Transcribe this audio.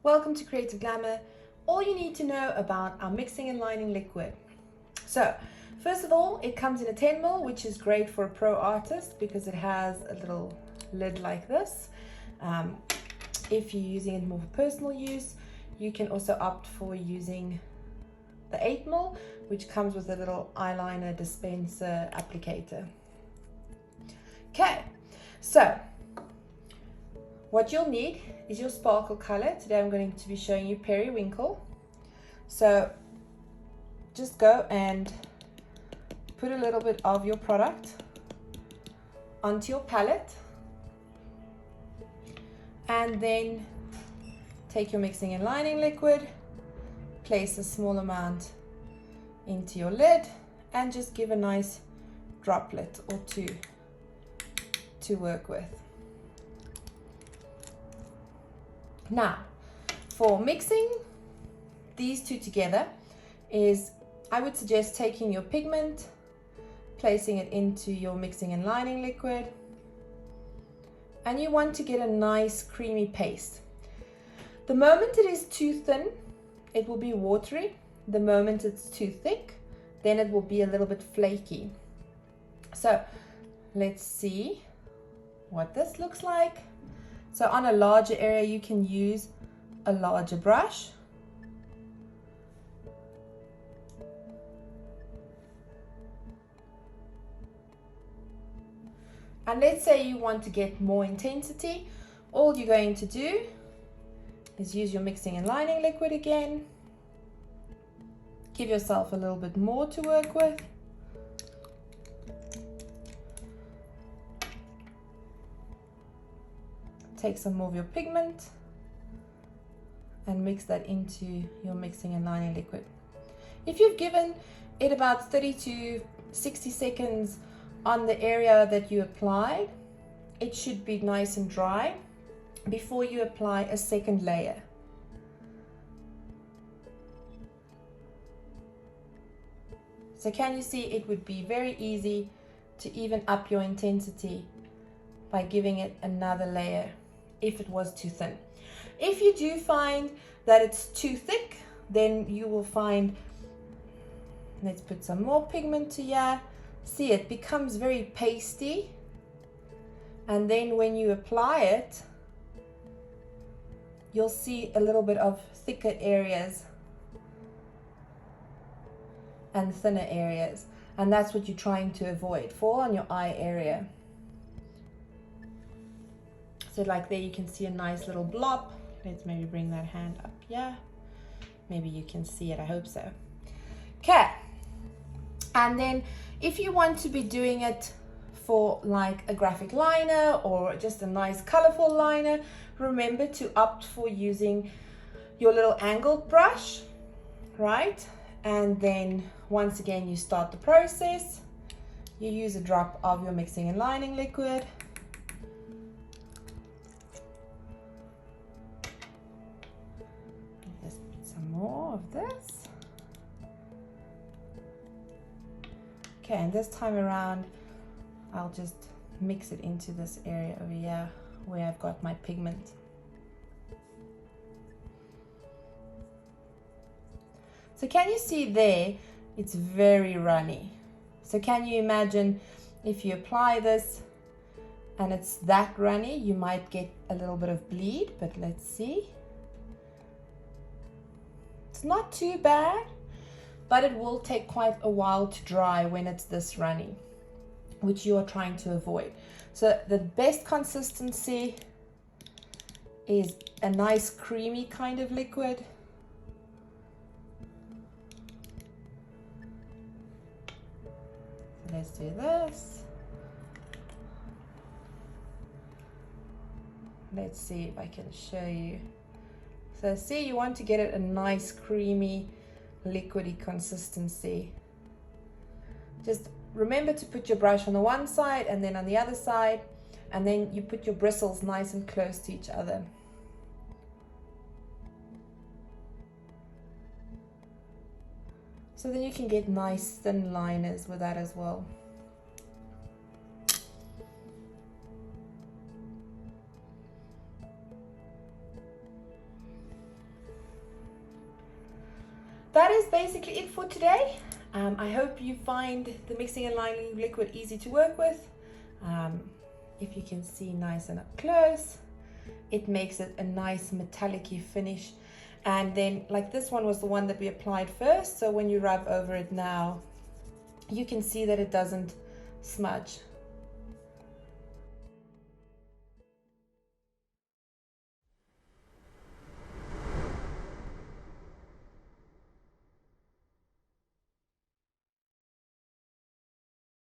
Welcome to Creative Glamour. All you need to know about our mixing and lining liquid. So, first of all, it comes in a 10 ml, which is great for a pro artist because it has a little lid like this. If you're using it more for personal use, you can also opt for using the 8 ml, which comes with a little eyeliner dispenser applicator. Okay, so what you'll need is your sparkle color. Today I'm going to be showing you Periwinkle. So just go and put a little bit of your product onto your palette, and then take your mixing and lining liquid, place a small amount into your lid, and just give a nice droplet or two to work with. Now, for mixing these two together I would suggest taking your pigment, placing it into your mixing and lining liquid, and you want to get a nice creamy paste. The moment it is too thin, it will be watery. The moment it's too thick, then it will be a little bit flaky. So let's see what this looks like. So on a larger area, you can use a larger brush. And let's say you want to get more intensity. All you're going to do is use your mixing and lining liquid again. Give yourself a little bit more to work with. Take some more of your pigment and mix that into your mixing and lining liquid. If you've given it about 30 to 60 seconds on the area that you applied, it should be nice and dry before you apply a second layer. So can you see, it would be very easy to even up your intensity by giving it another layer if it was too thin. If you do find that it's too thick, then you will find, let's put some more pigment to here. See, it becomes very pasty, and then when you apply it, you'll see a little bit of thicker areas and thinner areas, and that's what you're trying to avoid. Fall on your eye area. So like there you can see a nice little blob. Let's maybe bring that hand up. Yeah, maybe you can see it, I hope so. Okay, and then if you want to be doing it for like a graphic liner or just a nice colorful liner, remember to opt for using your little angled brush, right? And then once again you start the process. You use a drop of your mixing and lining liquid. Just put some more of this. Okay, and this time around I'll just mix it into this area over here where I've got my pigment. So can you see there, it's very runny. So can you imagine if you apply this and it's that runny, you might get a little bit of bleed, but let's see. It's not too bad, but it will take quite a while to dry when it's this runny, which you are trying to avoid. So the best consistency is a nice creamy kind of liquid. Let's do this. Let's see if I can show you. So see, you want to get it a nice creamy liquidy consistency. Just remember to put your brush on the one side and then on the other side, and then you put your bristles nice and close to each other. So then you can get nice thin liners with that as well. that is basically it for today. I hope you find the mixing and lining liquid easy to work with. If you can see nice and up close, it makes it a nice metallic-y finish. And then, like, this one was the one that we applied first, so when you rub over it now, you can see that it doesn't smudge.